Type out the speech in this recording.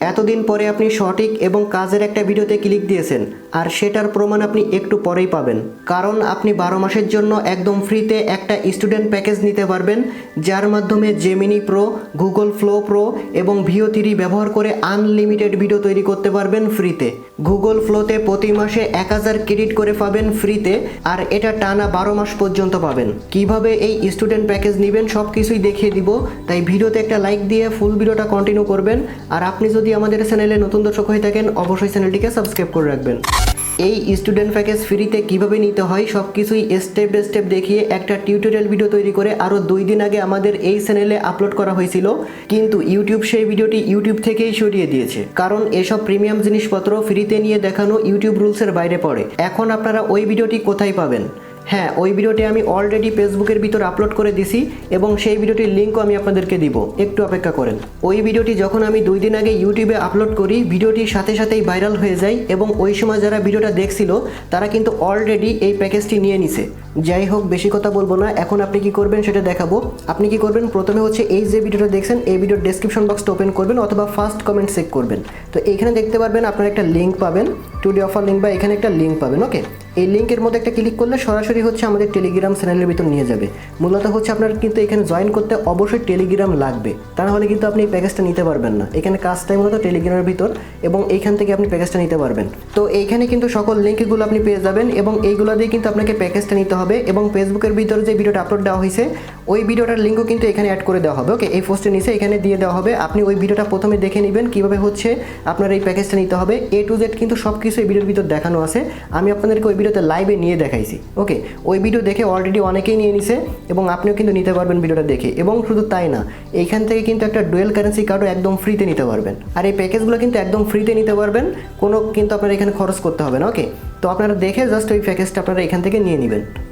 এতদিন পরে আপনি সঠিক এবং কাজের একটা ভিডিওতে ক্লিক দিয়েছেন, আর সেটার প্রমাণ আপনি একটু পরেই পাবেন। কারণ আপনি 12 মাসের জন্য একদম ফ্রিতে একটা স্টুডেন্ট প্যাকেজ নিতে পারবেন, যার মাধ্যমে Gemini pro, Google flow pro এবং ভিও3 ব্যবহার করে আনলিমিটেড ভিডিও তৈরি করতে পারবেন ফ্রিতে। গুগল ফ্লোতে প্রতি মাসে 1000 ক্রেডিট করে পাবেন ফ্রিতে, আর এটা টানা 12 মাস পর্যন্ত পাবেন। কিভাবে এই স্টুডেন্ট প্যাকেজ নেবেন সব কিছুই দেখিয়ে দিব, তাই ভিডিওতে একটা লাইক দিয়ে ফুল ভিডিওটা কন্টিনিউ করবেন। আর আপনি যদি আমাদের চ্যানেলে নতুন দর্শক হয়ে থাকেন, অবশ্যই চ্যানেলটিকে সাবস্ক্রাইব করে রাখবেন। এই স্টুডেন্ট প্যাকেজ ফ্রিতে কিভাবে নিতে হয় সব কিছুই স্টেপ বাই স্টেপ দেখিয়ে একটা টিউটোরিয়াল ভিডিও তৈরি করে আরও 2 দিন আগে আমাদের এই চ্যানেলে আপলোড করা হয়েছিল, কিন্তু ইউটিউব সেই ভিডিওটি ইউটিউব থেকেই সরিয়ে দিয়েছে, কারণ এসব প্রিমিয়াম জিনিসপত্র ফ্রিতে নিয়ে দেখানো ইউটিউব রুলসের বাইরে পড়ে। এখন আপনারা ওই ভিডিওটি কোথায় পাবেন? হ্যাঁ, ওই ভিডিওটি আমি অলরেডি ফেসবুকের ভিতর আপলোড করে দিছি এবং সেই ভিডিওটির লিঙ্কও আমি আপনাদেরকে দিব, একটু অপেক্ষা করেন। ওই ভিডিওটি যখন আমি 2 দিন আগে ইউটিউবে আপলোড করি, ভিডিওটির সাথে সাথেই ভাইরাল হয়ে যায় এবং ওই সময় যারা ভিডিওটা দেখছিল তারা কিন্তু অলরেডি এই প্যাকেজটি নিয়ে নিছে। যাই হোক, বেশি কথা বলবো না, এখন আপনি কি করবেন সেটা দেখাবো। আপনি কি করবেন, প্রথমে হচ্ছে এই যে ভিডিওটা দেখছেন এই ভিডিওর ডেসক্রিপশন বক্সটা ওপেন করবেন অথবা ফার্স্ট কমেন্ট চেক করবেন। তো এইখানে দেখতে পারবেন আপনার একটা লিঙ্ক পাবেন, টুডে অফার লিঙ্ক, বা এখানে একটা লিঙ্ক পাবেন। ওকে, এই লিঙ্কের মধ্যে একটা ক্লিক করলে সরাসরি হচ্ছে আমাদের টেলিগ্রাম চ্যানেলের ভিতর নিয়ে যাবে। মূলত হচ্ছে আপনার কিন্তু এখানে জয়েন করতে অবশ্যই টেলিগ্রাম লাগবে, তা নাহলে কিন্তু আপনি এই প্যাকেজটা নিতে পারবেন না। এখানে কাজটাই মূলত টেলিগ্রামের ভিতর এবং এইখান থেকে আপনি প্যাকেজটা নিতে পারবেন। তো এইখানে কিন্তু সকল লিঙ্কগুলো আপনি পেয়ে যাবেন এবং এইগুলো দিয়ে কিন্তু আপনাকে প্যাকেজটা নিতে হবে। এবং ফেসবুকের ভিতরে যে ভিডিওটা আপলোড দেওয়া হয়েছে ওই ভিডিওটার লিঙ্কও কিন্তু এখানে অ্যাড করে দেওয়া হবে। ওকে, এই পোস্টের নিচে এখানে দিয়ে দেওয়া হবে। আপনি ওই ভিডিওটা প্রথমে দেখে নেবেন কীভাবে হচ্ছে আপনার এই প্যাকেজটা নিতে হবে। A to Z কিন্তু সব কিছু এই ভিডিওর ভিতর দেখানো আছে, আমি আপনাদেরকে ওই ভিডিওতে লাইভে নিয়ে দেখাইছি। ওকে, ওই ভিডিও দেখে অলরেডি অনেকেই নিয়ে নিছে এবং আপনিও কিন্তু নিতে পারবেন ভিডিওটা দেখে। এবং শুধু তাই না, এইখান থেকে কিন্তু একটা ডুয়েল কারেন্সি কার্ডও একদম ফ্রিতে নিতে পারবেন। আর এই প্যাকেজগুলো কিন্তু একদম ফ্রিতে নিতে পারবেন, কোনো কিন্তু আপনার এখানে খরচ করতে হবে না। ওকে, তো আপনারা দেখে জাস্ট ওই প্যাকেজটা আপনারা এখান থেকে নিয়ে নেবেন।